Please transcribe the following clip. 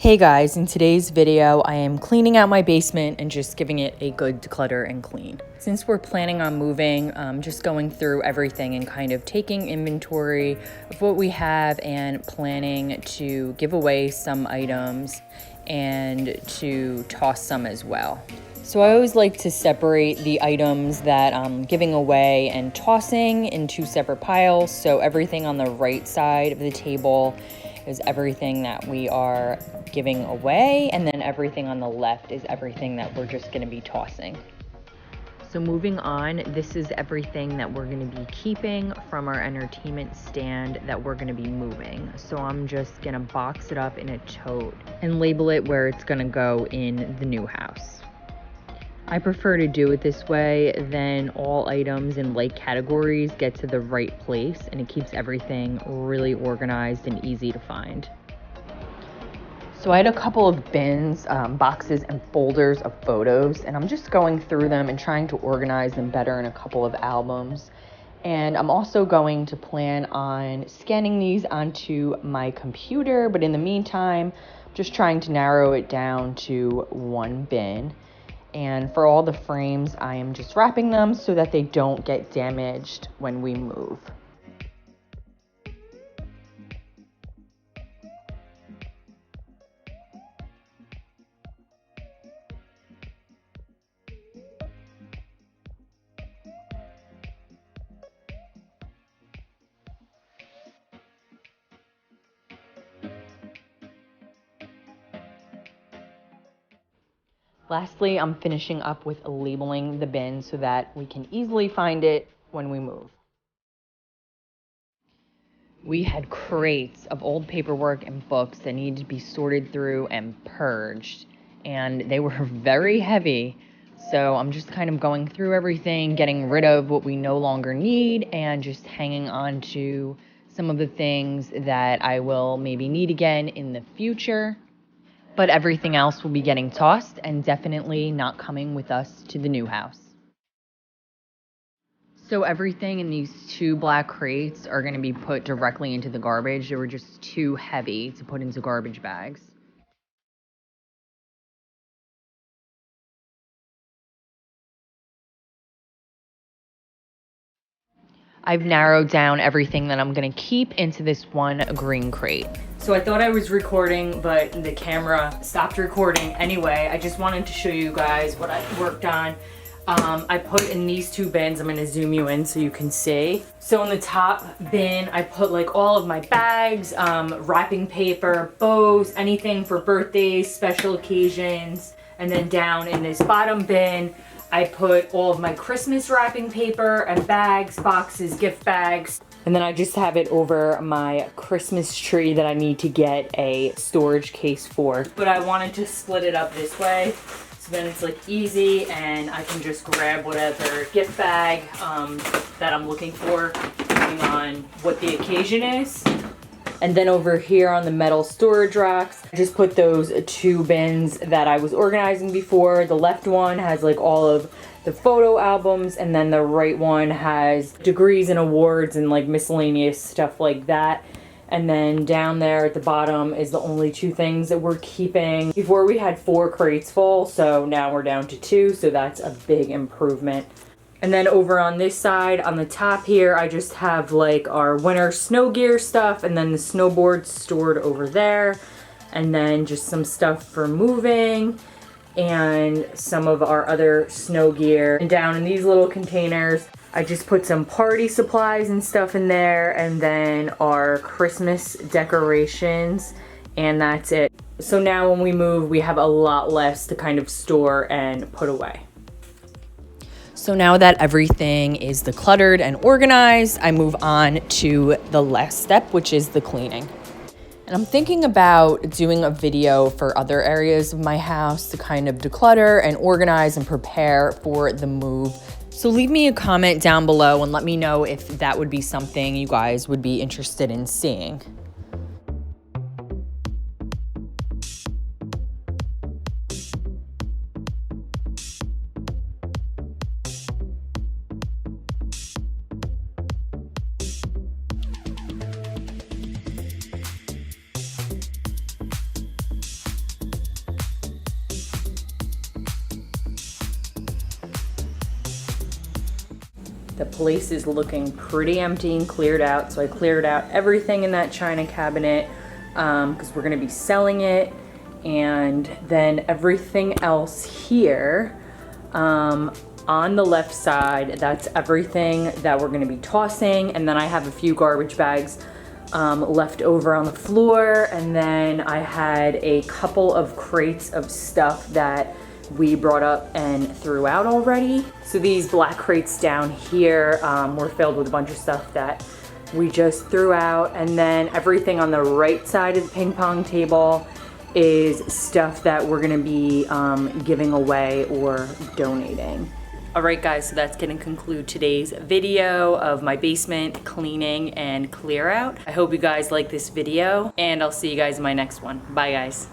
Hey guys, in today's video, I am cleaning out my basement and just giving it a good declutter and clean. Since we're planning on moving, just going through everything and kind of taking inventory of what we have and planning to give away some items and to toss some as well. So I always like to separate the items that I'm giving away and tossing in two separate piles. So everything on the right side of the table is everything that we are giving away, and then everything on the left is everything that we're just going to be tossing. So moving on, this is everything that we're going to be keeping from our entertainment stand that we're going to be moving. So I'm just going to box it up in a tote and label it where it's going to go in the new house. I prefer to do it this way, then all items in like categories get to the right place and it keeps everything really organized and easy to find. So I had a couple of bins, boxes and folders of photos, and I'm just going through them and trying to organize them better in a couple of albums. And I'm also going to plan on scanning these onto my computer, but in the meantime, just trying to narrow it down to one bin. And for all the frames, I am just wrapping them so that they don't get damaged when we move. Lastly, I'm finishing up with labeling the bin so that we can easily find it when we move. We had crates of old paperwork and books that needed to be sorted through and purged, and they were very heavy. So I'm just kind of going through everything, getting rid of what we no longer need, and just hanging on to some of the things that I will maybe need again in the future. But everything else will be getting tossed and definitely not coming with us to the new house. So everything in these two black crates are going to be put directly into the garbage. They were just too heavy to put into garbage bags. I've narrowed down everything that I'm going to keep into this one green crate. So I thought I was recording, but the camera stopped recording anyway. I just wanted to show you guys what I worked on. I put in these two bins. I'm going to zoom you in so you can see. So in the top bin, I put like all of my bags, wrapping paper, bows, anything for birthdays, special occasions. And then down in this bottom bin, I put all of my Christmas wrapping paper and bags, boxes, gift bags. And then I just have it over my Christmas tree that I need to get a storage case for. But I wanted to split it up this way, so then it's like easy and I can just grab whatever gift bag that I'm looking for, depending on what the occasion is. And then over here on the metal storage racks, I just put those two bins that I was organizing before. The left one has like all of the photo albums, and then the right one has degrees and awards and like miscellaneous stuff like that. And then down there at the bottom is the only two things that we're keeping. Before we had 4 crates full, so now we're down to 2, so that's a big improvement. And then over on this side, on the top here, I just have like our winter snow gear stuff, and then the snowboards stored over there, and then just some stuff for moving, and some of our other snow gear. And down in these little containers, I just put some party supplies and stuff in there, and then our Christmas decorations, and that's it. So now when we move, we have a lot less to kind of store and put away. So now that everything is decluttered and organized, I move on to the last step, which is the cleaning. And I'm thinking about doing a video for other areas of my house to kind of declutter and organize and prepare for the move. So leave me a comment down below and let me know if that would be something you guys would be interested in seeing. the place is looking pretty empty and cleared out. So I cleared out everything in that china cabinet because we're gonna be selling it. And then everything else here, on the left side, that's everything that we're gonna be tossing. And then I have a few garbage bags left over on the floor. And then I had a couple of crates of stuff that we brought up and threw out already. So these black crates down here were filled with a bunch of stuff that we just threw out. And then everything on the right side of the ping pong table is stuff that we're gonna be giving away or donating. All right guys, so that's gonna conclude today's video of my basement cleaning and clear out. I hope you guys like this video, and I'll see you guys in my next one. Bye guys.